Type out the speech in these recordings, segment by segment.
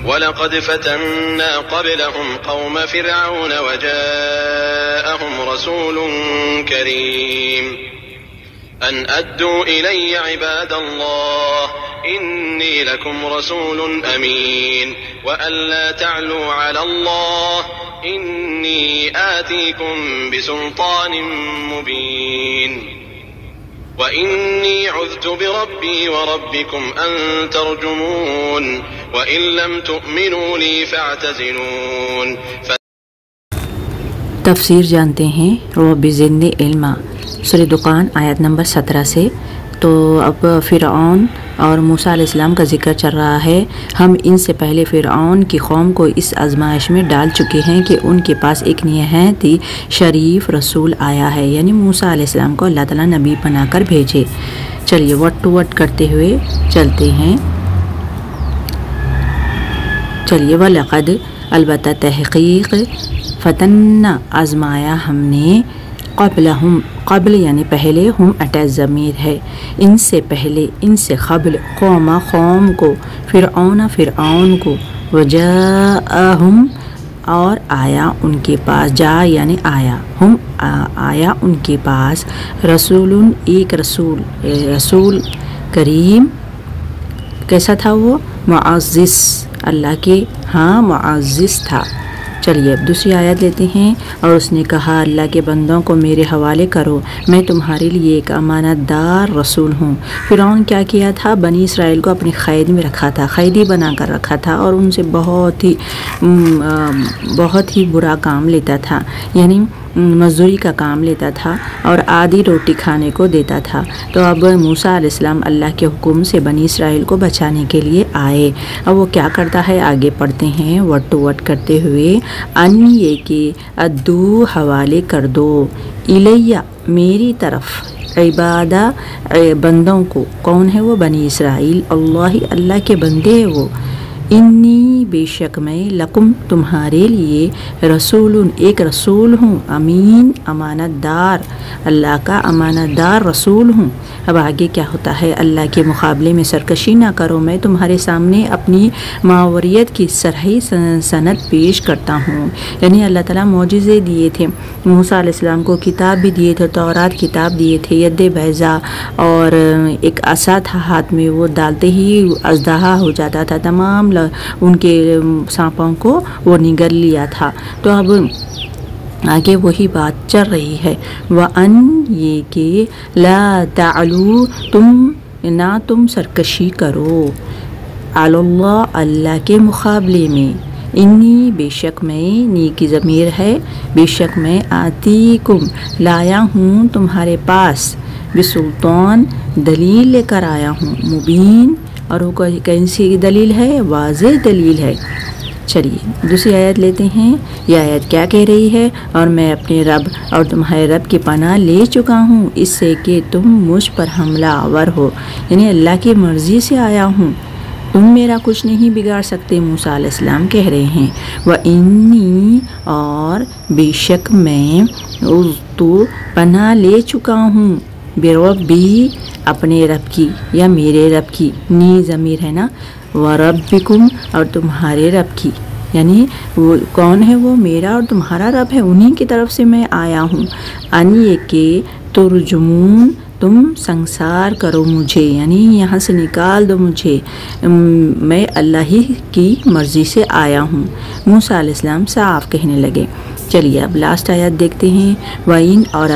वलक़द फ़तन्ना क़ब्लहुम क़ौम फ़िरऔन वजाअहुम रसूलुन करीम अन अद्दू इलैया इबादल्लाह इन्नी लकुम रसूलुन अमीन व अल्ला तअलू अलल्लाह इन्नी आतीकुम बिसुल्तानिन मुबीन व इन्नी उज़्तु बिरब्बी व रब्बिकुम अन तर्जुमून व इन लम तु'मिनू ली फ़अतज़िलून। तफसीर जानते हैं रब्बी ज़िदनी इल्मा सूरह दुकान आयत नंबर 17 से। तो अब फ़िरऔन और मूसा अलैहिस्सलाम का जिक्र चल रहा है। हम इनसे पहले फ़िरऔन की कौम को इस आजमाइश में डाल चुके हैं कि उनके पास एक निहायत ही शरीफ रसूल आया है, यानी मूसा अलैहिस्सलाम को अल्लाह ताला नबी बनाकर भेजे। चलिए वट टू वट करते हुए चलते हैं। चलिए वलक़द अलबत्ता तहक़ीक़ फ़तन्ना आज़माया हमने क़ब्लहुम क़ब्ल यानी पहले, हम अटैच ज़मीर है, इनसे पहले, इनसे क़ब्ल कौम को, फ़िरऔन को, वजाअहुम और आया उनके पास, जा यानी आया, हम आया उनके पास रसूलुन एक रसूल करीम। कैसा था वो? मुअज़्ज़िज़, अल्लाह के हाँ मुअज़्ज़िज़ था। चलिए अब दूसरी आयत लेते हैं। और उसने कहा अल्लाह के बंदों को मेरे हवाले करो, मैं तुम्हारे लिए एक अमानतदार रसूल हूँ। फ़िरऔन क्या किया था? बनी इसराइल को अपनी क़ैद में रखा था, क़ैदी बना कर रखा था और उनसे बहुत ही बुरा काम लेता था, यानी मज़दूरी का काम लेता था और आधी रोटी खाने को देता था। तो अब मूसा अलैहिस्सलाम अल्लाह के हुक्म से बनी इसराइल को बचाने के लिए आए। अब वो क्या करता है? आगे पढ़ते हैं वट टू वट करते हुए। अन ये कि अद्दू हवाले कर दो, इलैया मेरी तरफ, इबादा बंदों को। कौन है वो? बनी इसराइल, अल्लाह के बंदे है वो। इन्नी बेशक मैं लकुम तुम्हारे लिए रसूलुन एक रसूल हूँ, अमीन अमानतदार, अल्लाह का अमानतदार रसूल हूँ। अब आगे क्या होता है? अल्लाह के मुकाबले में सरकशी ना करो, मैं तुम्हारे सामने अपनी मावरियत की सरही सनद पेश करता हूँ। यानी अल्लाह ताला मौजिज़े दिए थे, मूसा अलैहिस्सलाम को किताब भी दिए थे, तौरात किताब दिए थे, यद बैज़ा और एक असा था हाथ में, वो डालते ही अज़दहा हो जाता था, तमाम उनके सांपों को वो निगल लिया था। तो अब आगे वही बात चल रही है। व अन ये कि ला तालू तुम सरकशी करो, अल्लाह अल्लाह के मुकाबले में, इन्नी बेशक मैं, नी की ज़मीर है, बेशक मैं आतीकुम लाया हूँ तुम्हारे पास, बिसुल्तान दलील लेकर आया हूँ, मुबीन और वो कैसी दलील है? वाज़ेह दलील है। चलिए दूसरी आयत लेते हैं। यह आयत क्या कह रही है? और मैं अपने रब और तुम्हारे रब की पनाह ले चुका हूँ इससे कि तुम मुझ पर हमलावर हो, यानी अल्लाह की मर्ज़ी से आया हूँ, तुम मेरा कुछ नहीं बिगाड़ सकते, मूसा अलैहिस्सलाम कह रहे हैं। व इन्नी और बेशक मैं तो पनाह ले चुका हूँ, बिरब्बी अपने रब की या मेरे रब की, नी ज़मीर है ना, व रब्बिकुम और तुम्हारे रब की, यानी वो कौन है? वो मेरा और तुम्हारा रब है, उन्हीं की तरफ से मैं आया हूँ। अन ये के तुरजुमून तुम संसार करो मुझे, यानी यहाँ से निकाल दो मुझे, मैं अल्लाह ही की मर्ज़ी से आया हूँ। मूसा अलैहिस्सलाम साफ कहने लगे। चलिए अब लास्ट आयत देखते हैं। वाइन और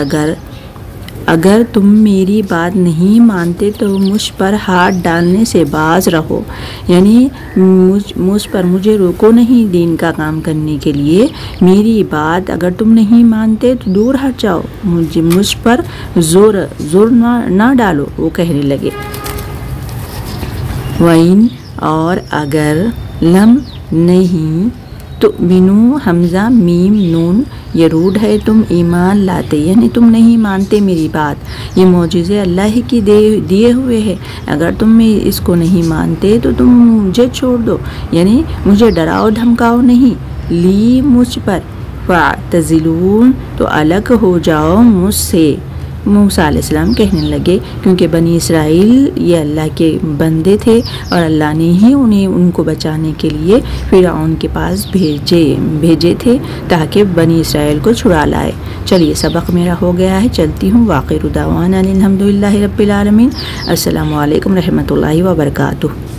अगर तुम मेरी बात नहीं मानते तो मुझ पर हाथ डालने से बाज रहो, यानी मुझ पर मुझे रोको नहीं दीन का काम करने के लिए, मेरी बात अगर तुम नहीं मानते तो दूर हट जाओ, मुझ पर जोर ना डालो, वो कहने लगे। वाइन और अगर लम नहीं तो बिनू हमज़ा मीम नून ये रूड है, तुम ईमान लाते, यानी तुम नहीं मानते मेरी बात, ये मौजिज़े अल्लाह ही की दिए हुए है, अगर तुम इसको नहीं मानते तो तुम मुझे छोड़ दो, यानी मुझे डराओ धमकाओ नहीं, ली मुझ पर, फ़अतज़िलून तो अलग हो जाओ मुझसे, मूसा अलैहिस्सलाम कहने लगे, क्योंकि बनी इसराइल ये अल्लाह के बंदे थे और अल्लाह ने ही उनको बचाने के लिए फिरऔन के पास भेजे थे ताकि बनी इसराइल को छुड़ा लाए। चलिए, सबक मेरा हो गया है, चलती हूँ। वाक़िरु दावाना अनिल हम्दुलिल्लाहि रब्बिल आलमीन। अस्सलामु अलैकुम रहमतुल्लाहि व बरकातुहू।